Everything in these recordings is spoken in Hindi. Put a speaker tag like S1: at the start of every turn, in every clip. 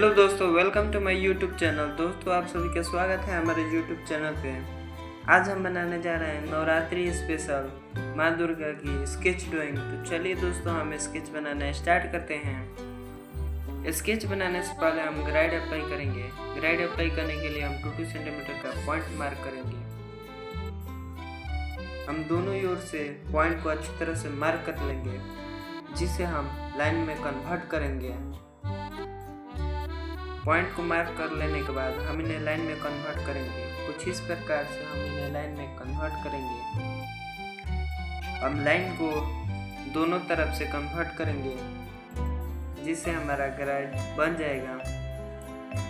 S1: हेलो दोस्तों, welcome to my YouTube channel. दोस्तों, आप सभी का स्वागत है हमारे यूट्यूब चैनल पे। आज हम बनाने जा रहे हैं नवरात्रि स्पेशल माँ दुर्गा की स्केच ड्राइंग। तो चलिए दोस्तों, हम स्केच बनाना स्टार्ट करते हैं। स्केच बनाने से पहले हम ग्राइड अप्लाई करेंगे। ग्राइड अप्लाई करने के लिए हम 2 सेंटीमीटर का पॉइंट मार्क करेंगे। हम दोनों ओर से पॉइंट को अच्छी तरह से मार्क कर लेंगे, जिसे हम लाइन में कन्वर्ट करेंगे। पॉइंट को मार्क कर लेने के बाद हम इन्हें लाइन में कन्वर्ट करेंगे। कुछ इस प्रकार से हम इन्हें लाइन में कन्वर्ट करेंगे। हम लाइन को दोनों तरफ से कन्वर्ट करेंगे, जिससे हमारा ग्राइड बन जाएगा।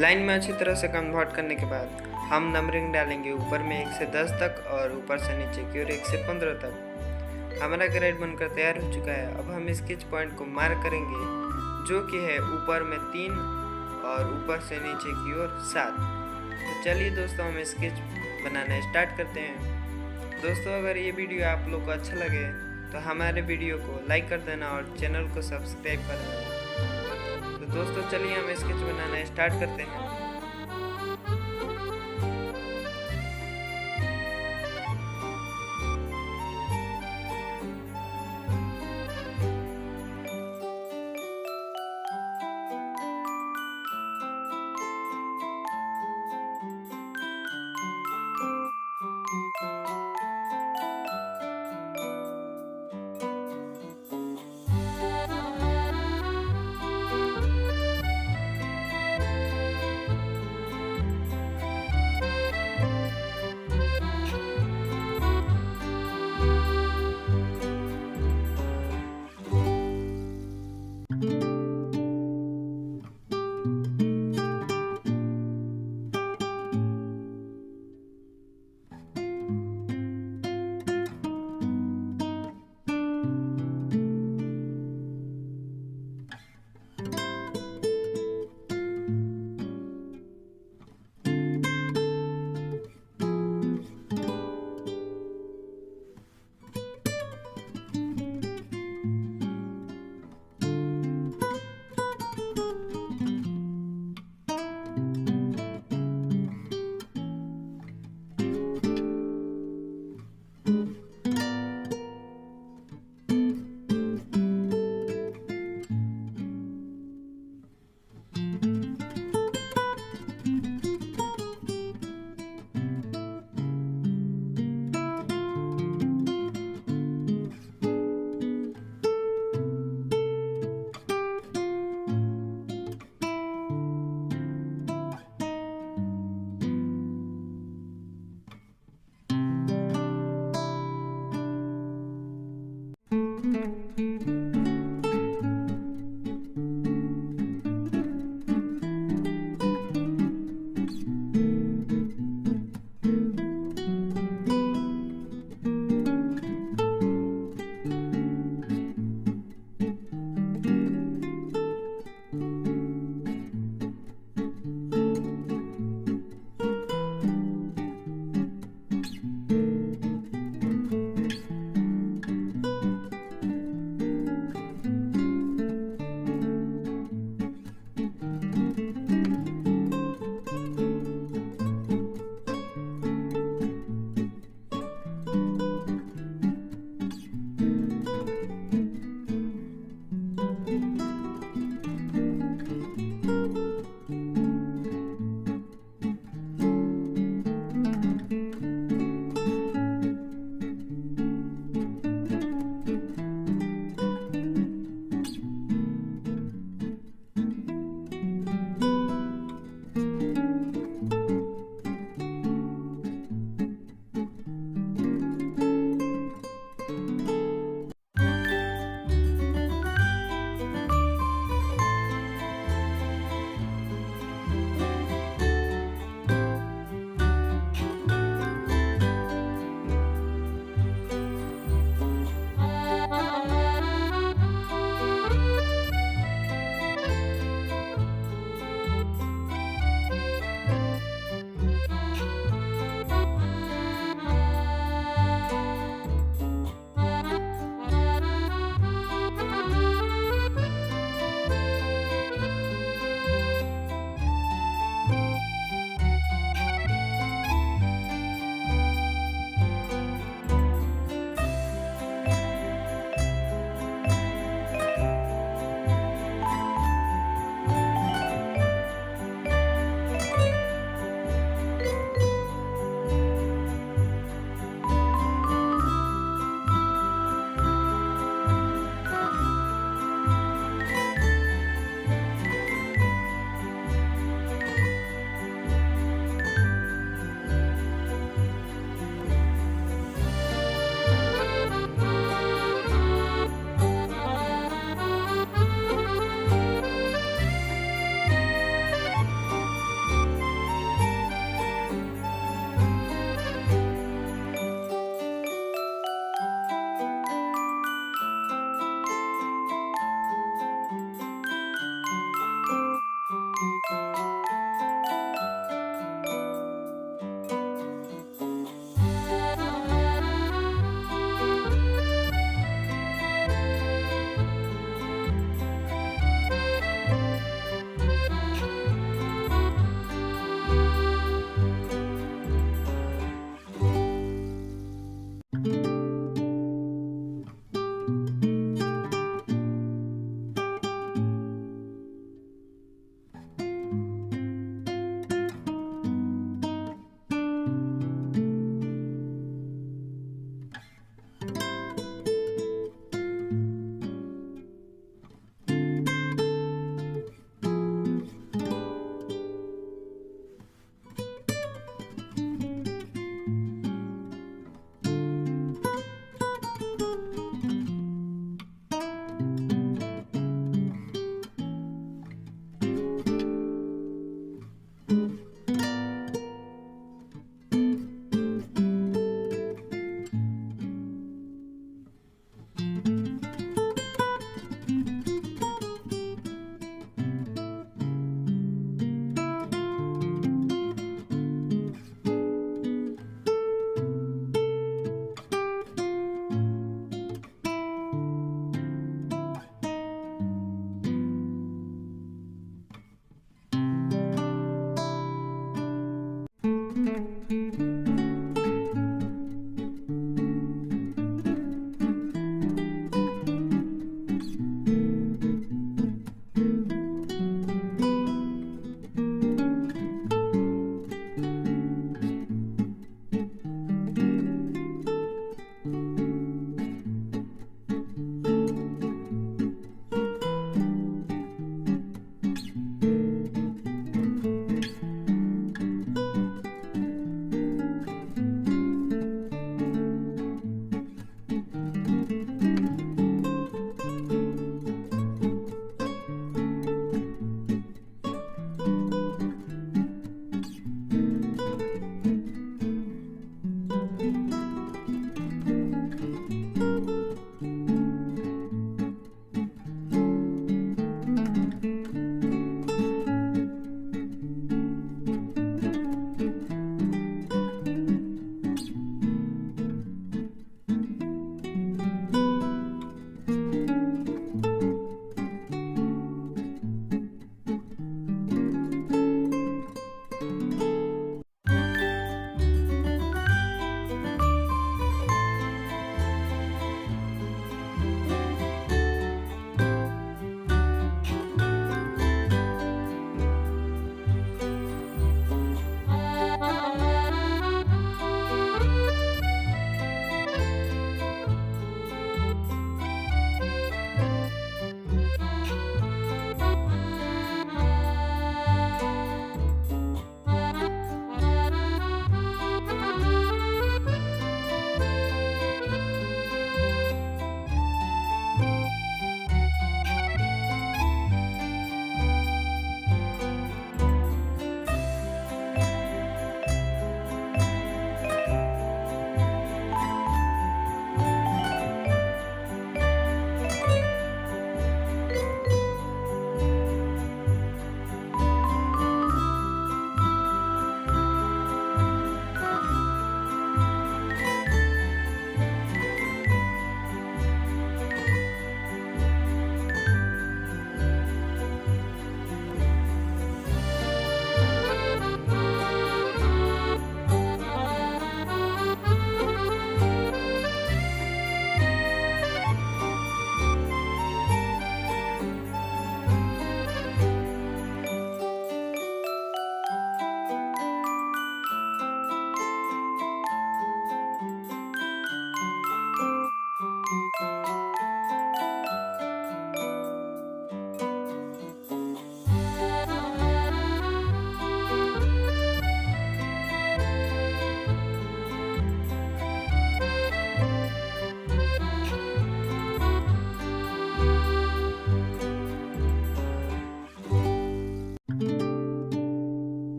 S1: लाइन में अच्छी तरह से कन्वर्ट करने के बाद हम नंबरिंग डालेंगे, ऊपर में 1 से 10 तक और ऊपर से नीचे की ओर 1 से 15 तक। हमारा ग्राइड बनकर तैयार हो चुका है। अब हम स्केच पॉइंट को मार्क करेंगे, जो कि है ऊपर में 3 और ऊपर से नीचे की ओर 7। तो चलिए दोस्तों, हम स्केच बनाना स्टार्ट करते हैं। दोस्तों, अगर ये वीडियो आप लोग को अच्छा लगे तो हमारे वीडियो को लाइक कर देना और चैनल को सब्सक्राइब कर देना। तो दोस्तों, चलिए हम स्केच बनाना स्टार्ट करते हैं।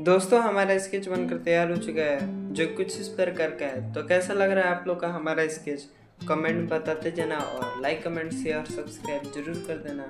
S1: दोस्तों हमारा स्केच बनकर तैयार हो चुका है, जो कुछ इस प्रकार का है। तो कैसा लग रहा है आप लोग का हमारा स्केच? कमेंट बताते जाना और लाइक कमेंट शेयर सब्सक्राइब जरूर कर देना।